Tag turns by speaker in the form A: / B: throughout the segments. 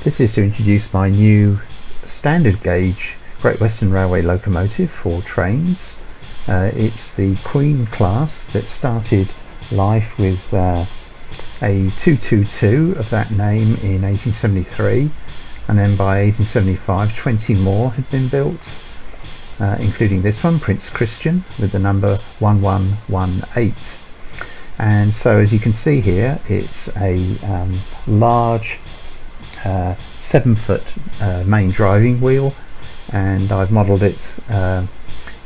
A: This is to introduce my new standard gauge Great Western Railway locomotive for Trainz. It's the Queen class that started life with a 222 of that name in 1873, and then by 1875 20 more had been built, including this one, Prince Christian, with the number 1118. And so as you can see here, it's a large 7-foot main driving wheel, and I've modelled it.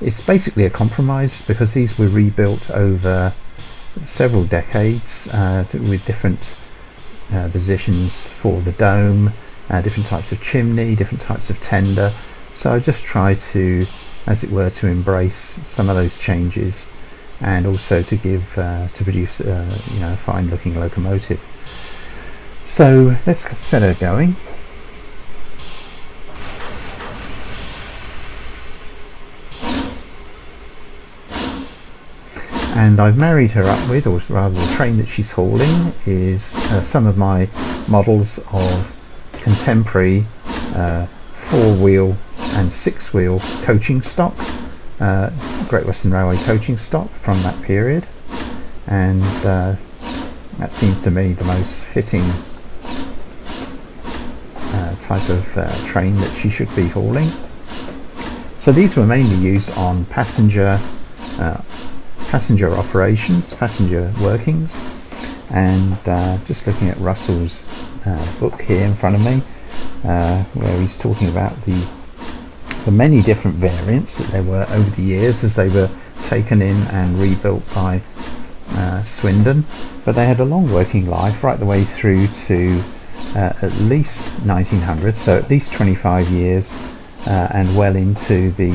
A: It's basically a compromise because these were rebuilt over several decades with different positions for the dome, different types of chimney, different types of tender. So I just try to, as it were, to embrace some of those changes, and also to produce a fine looking locomotive. So let's set her going. And I've married her up with, or rather the train that she's hauling is some of my models of contemporary 4-wheel and 6-wheel coaching stock, Great Western Railway coaching stock from that period, and that seems to me the most fitting type of train that she should be hauling. So these were mainly used on passenger operations, passenger workings, and just looking at Russell's book here in front of me, where he's talking about the many different variants that there were over the years as they were taken in and rebuilt by Swindon, but they had a long working life right the way through to at least 1900, so at least 25 years, and well into the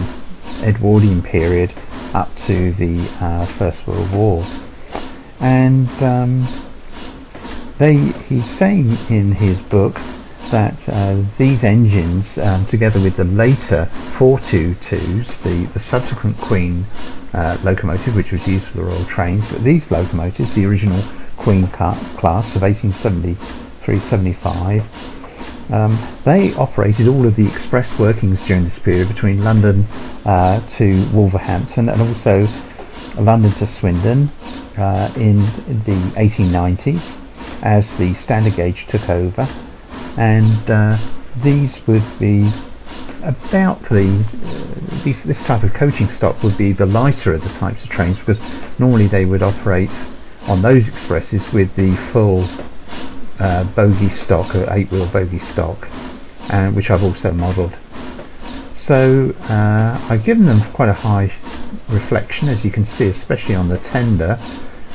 A: Edwardian period up to the First World War. And he's saying in his book that these engines, together with the later 422s, the subsequent Queen locomotive, which was used for the Royal Trains, but these locomotives, the original Queen class of 1873-75, they operated all of the express workings during this period between London to Wolverhampton, and also London to Swindon in the 1890s as the standard gauge took over. And these would be about this type of coaching stock would be the lighter of the types of trains, because normally they would operate on those expresses with the full bogie stock, or 8-wheel bogie stock, which I've also modelled. So I've given them quite a high reflection, as you can see, especially on the tender,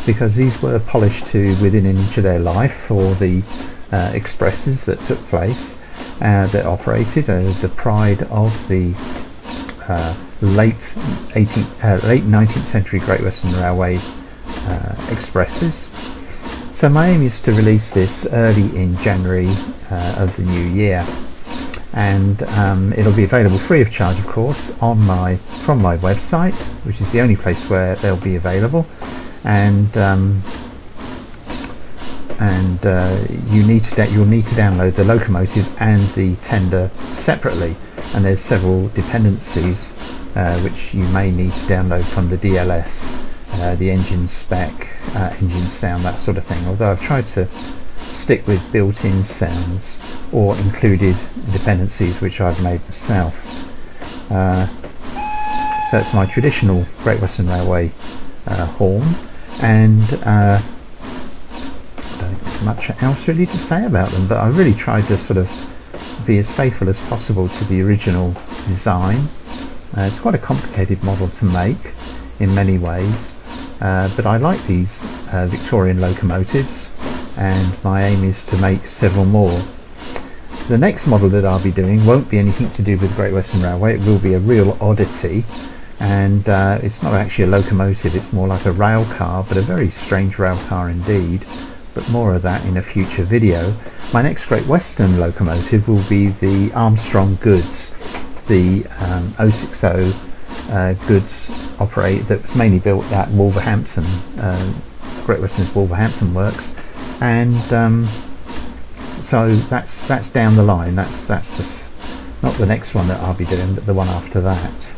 A: because these were polished to within an inch of their life for the expresses that took place, that operated, the pride of the late 19th century Great Western Railway expresses. So my aim is to release this early in January of the new year, and it'll be available free of charge, of course, from my website, which is the only place where they'll be available. And you'll need to download the locomotive and the tender separately, and there's several dependencies which you may need to download from the DLS, the engine spec, engine sound, that sort of thing, although I've tried to stick with built-in sounds or included dependencies which I've made myself. So it's my traditional Great Western Railway horn, and I don't have much else really to say about them, but I really tried to sort of be as faithful as possible to the original design. It's quite a complicated model to make in many ways, but I like these Victorian locomotives, and my aim is to make several more. The next model that I'll be doing won't be anything to do with Great Western Railway. It will be a real oddity, and it's not actually a locomotive, it's more like a rail car, but a very strange rail car indeed, but more of that in a future video. My next Great Western locomotive will be the Armstrong Goods, the 060 goods that was mainly built at Wolverhampton, Great Western's Wolverhampton works, and So that's down the line. That's not the next one that I'll be doing, but the one after that.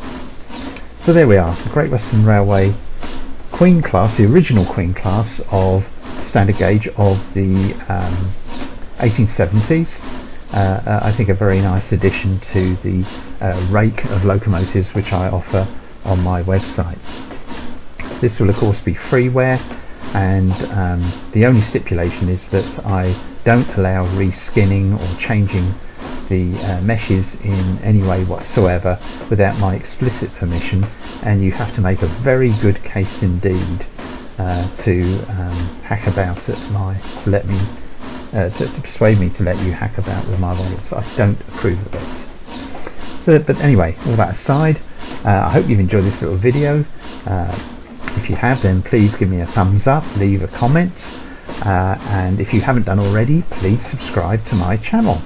A: So there we are, the Great Western Railway Queen class, the original Queen class of standard gauge of the 1870s. I think a very nice addition to the rake of locomotives which I offer on my website. This will of course be freeware, and the only stipulation is that I don't allow reskinning or changing the meshes in any way whatsoever without my explicit permission, and you have to make a very good case indeed to hack about at my to persuade me to let you hack about with my models. I don't approve of it. So, but anyway, all that aside, I hope you've enjoyed this little video. If you have, then please give me a thumbs up, leave a comment, and if you haven't done already, please subscribe to my channel.